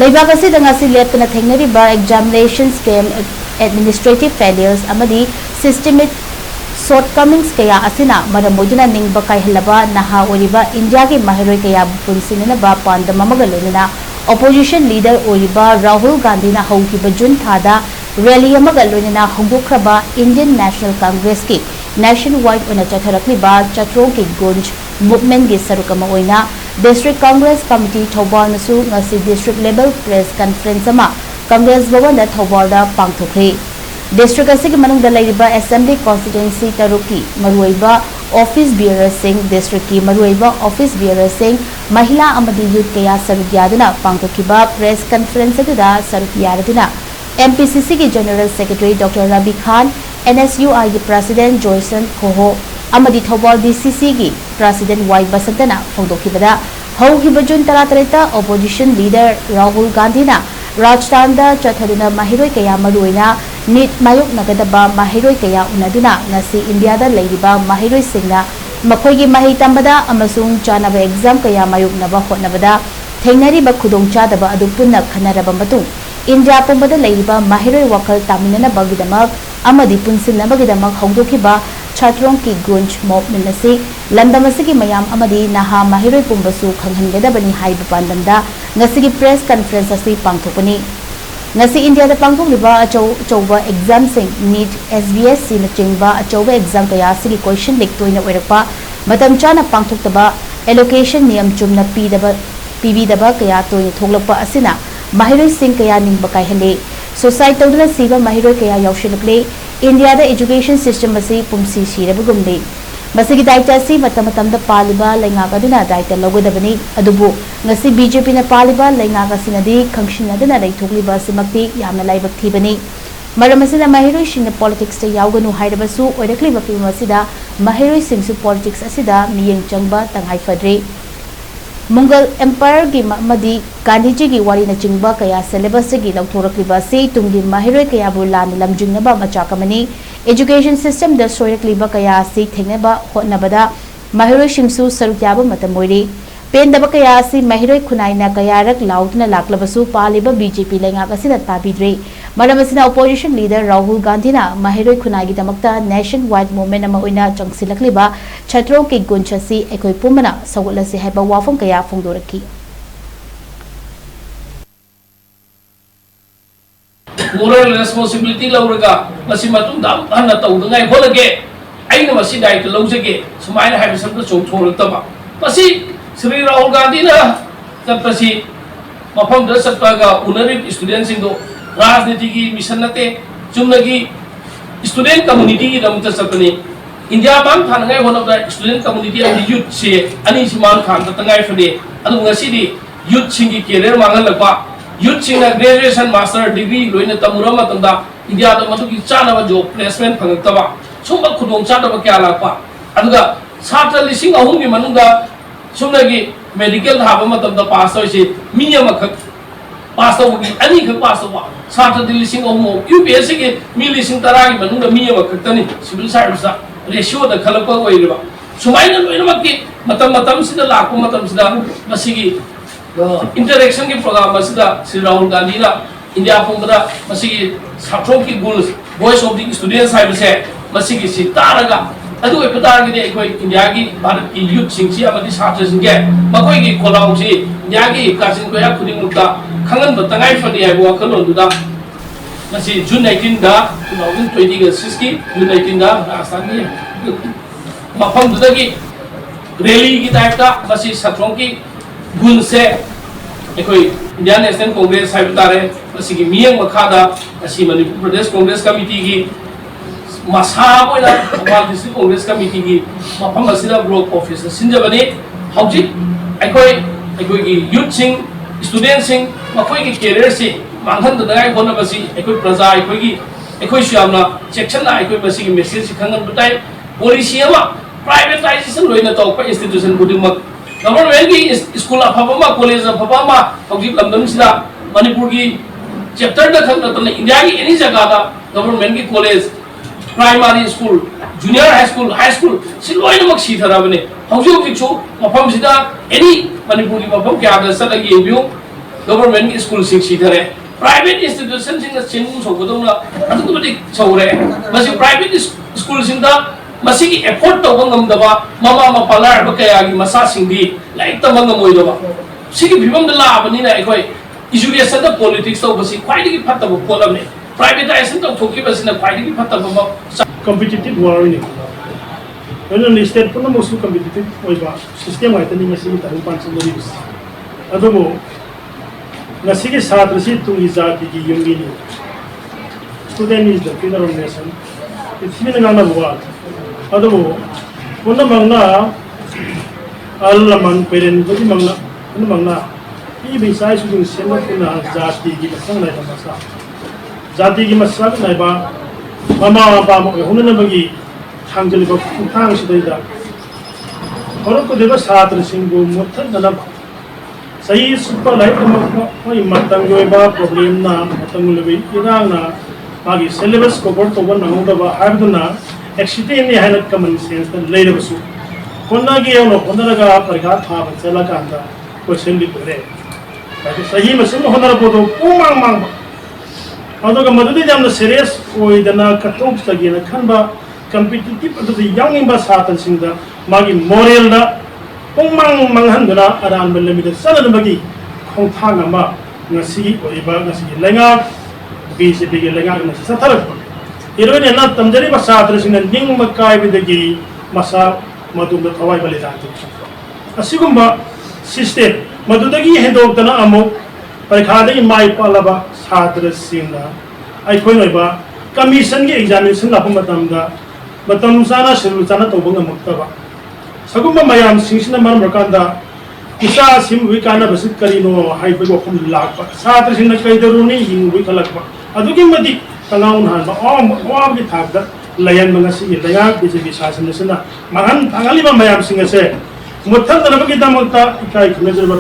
लेबाग असिदा ngasi leptana thengnariba examination scam administrative failures amadi systemic shortcomings kaya asina maramoduna ningba kaihlaba naha oriba India ki mahiroi kaya punsinana ba pandam amaga loina opposition leader oriba Rahul Gandhi na haukiba June thada rally amaga loina hongdokraba Indian National Congress ki nationwide ona chatharakliba chatrong ki gunj movement gi sarukama oina District Congress Committee Thobal nasu ngasi district level press conference ama Congress Bhavan da Thobal da pangthokre District asigi manungda leiriba Assembly constituency taruki maruiba office bearer sing district ki maruiba office bearer sing mahila amadi youth kaya sarugyaduna pangthokiba press conference da sarugyaduna MPCC ki General Secretary Dr. Rabi Khan NSUI ki President Joyson Koho amadi Thobal DCC ki President Y Basantana phongdokibada haukiba June 13 opposition leader Rahul Gandhi na Rajasthan chathaduna mahiroi kaya maruina NEET mayok nagadaba mahiroi kaya unaduna ngasi India da leiriba mahiroi singna makhoi mahi tambada amasung chanaba exam kaya mayok naba hotnabada thengnariba khudong chadaba adu punna khanaraba matung India pumbada leiriba mahiroi wakal taminana bagidamak amadi punsinna bagidamak hongdokiba chatrong ki gunj movement asi landamasi ki mayam amadi naha mahiroi pumbasu khanghangadabani haiba pandamda ngasi press conference asi pangthopani ngasi India da pangthokliba achouba exam sing NEET SBSC na chingba achouba exam kaya sigi question leak toina oirakpa matam chana pangthoktaba allocation niyam chumna pibidaba kaya toina thoglakpa asina mahiroi sing kaya ningba kaihale society tawduna siba mahiroi kaya yaushilakle India da education system asi pumsi sirabugumle masigi daita si matamatamda paliba lengaga duna daita logodabani adubu ngasi BJP na paliba lengaga sinadi khangsinaduna leithokliba simakti yamna laibak thibani maramasina mahiroi singna politics ta yauganu hairabasu oirakliba pimasida mahiroi singsu politics asida miyeng changba tangai fadre Mughal Empire gi madi Gandhiji gi wari na chingba kaya syllabus gi lauthorokliba se tunggi mahiroi kaya bu lan lamjingnaba machakamani education system da soirakliba kaya se thengnaba hotnabada mahiroi singsu sarukyaba matamoiri pendaba kaya si mahiroi khunaina kaya rak lautna laklabasu paliba BJP lenga kasina tabidre maramasina opposition leader Rahul Gandhi na mahiroi khunai gi damakta nationwide movement ama oina changsilakliba chatro ki gunchasi ekoi pumana sawulasi haiba wafam kaya phongdoraki moral responsibility lauraga masi matung da hanna tawdangai holage aina masi dai to lojage sumaina haiba sabda chongthortaba masi Sri Rahul Gandhi na tapasi mafam da satpaga unari students indo rajniti ki mission nate chumnagi student community ki ramta sapani India man thangai one of the student community of the youth se ani siman khan tangai fane adu ngasi di youth singi career mangal lakwa youth singna graduation master degree loina tamurama tanda India da matu ki chana ba job placement phangtaba sumba khudong chana ba kya lakwa aduga satra lising ahum gi manunga sumnagi medical haba matamda pass hoise minimum khak pass hogi ani khak pass howa satra lising ahum UPSC ki mi lising taragi manunga minimum khak tani civil service ratio da khalapa oiriba sumaina loina makki matam sida lakku matam sida masigi interaction ki program sida Sri Rahul Gandhi na India pungda masigi satro ki goals voice of the students haibase masigi si taraga adu e patar gi ekoi India ki Bharat ki youth singsi amadi satra singge makoi gi kolam si India ki kasin ko ya khuding mukta khangan batangai fani ai bo khalon duda masi June 19 da 2020 ga siski June 19 da Rajasthan ni mafam duda ki rally ki type ta masi satrong ki gun se ekoi Indian National Congress hai batare masi ki miyang makhada asi Manipur Pradesh Congress Committee ki masa boina Bhopal District Congress Committee ki mafam asida block office sinjabani hauji ekoi ki youth sing student sing makoi ki career si manghan da ngai hona basi ekoi praja ekoi syamna section na ekoi basi ki message khangan butai policy ama privatization loina tawpa institution budimak government ki school afaba college afaba hauji lamdam sida Manipur ki chapter da khang na India ki any jaga da government ki college primary school junior high school siloi namak si tharabane hauji hauji chu mafam sida any Manipur ki mafam kya da sadagi yebiu government school सिधरे private institution Ching सोबदोंना अदुगुबदि सौरे Masih private school सिंदा मसी की effort तौबा ngमदबा mama मपाला रब कयागी मसा सिंदी लाइक तम ngमोइदबा सिगी फिबम द लाबनिना अखोय education द politics तौबसी ख्वाइदगी फत्तब पोलमने privatization तौ थोकिबसिना ख्वाइदगी फत्तब competitive warning when state pun most competitive oiba system aitani ngasi taru pancham news adobo ngasi ke chhatra si tungi jati ki yungi ni student is the pillar of nation it's been ngana buwa adobo pun mangna allaman parent bagi mangna pun mangna i bisai su sema puna jati ki masang nai masa jati ki masang nai ba mama ba mo hunna bagi hangjali ba thang sidai और को देवा छात्र सिंगु मुथन दना सही super life को मतंग जो बा problem ना मतंग लेबे इरांग ना मागी सिलेबस को बोर्ड तो बन नंग दबा हाबदना एक्सिटी ने हाइलाइट कॉमन सेंस द लेदबसु कोना गे ono कोना लगा परीक्षा था बचला कांदा क्वेश्चन लिख रे ताकि सही मसम होनर बोदो पुमांग मांग अदोगा मदुदि जामना serious ओइदना कटोक सगेना खनबा competitive adu yang imba satan singda magi moral da pongmang manghandra aran belmi da sanan bagi khongthang ama ngasi oiba ngasi lenga bcp ge lenga ngasi sathar irone na tamjari ba satra singna ning makai bidagi masa madu da thawai bale jantu asigumba system madudagi hendok dana amo parikha da mai palaba satra singna ai khoi noiba commission ge examination la pamatam da मतम साना शिरु साना तोबंग मक्तबा सगुम मयाम सिंसिना मरम रकांदा इसा SIM विकाना बसित करिनो हाइबो खम लाकबा Sartre सिंना कैदरुनी हिंग wi खलकबा अदुगी मदि तंगाउन हानबा ओम बि थागदा lion मंगसि लया बिजेबि शासन सिना महन थांगालिबा मयाम सिंगसे मुथन दनबगी दमक्ता इकाय खनजरबा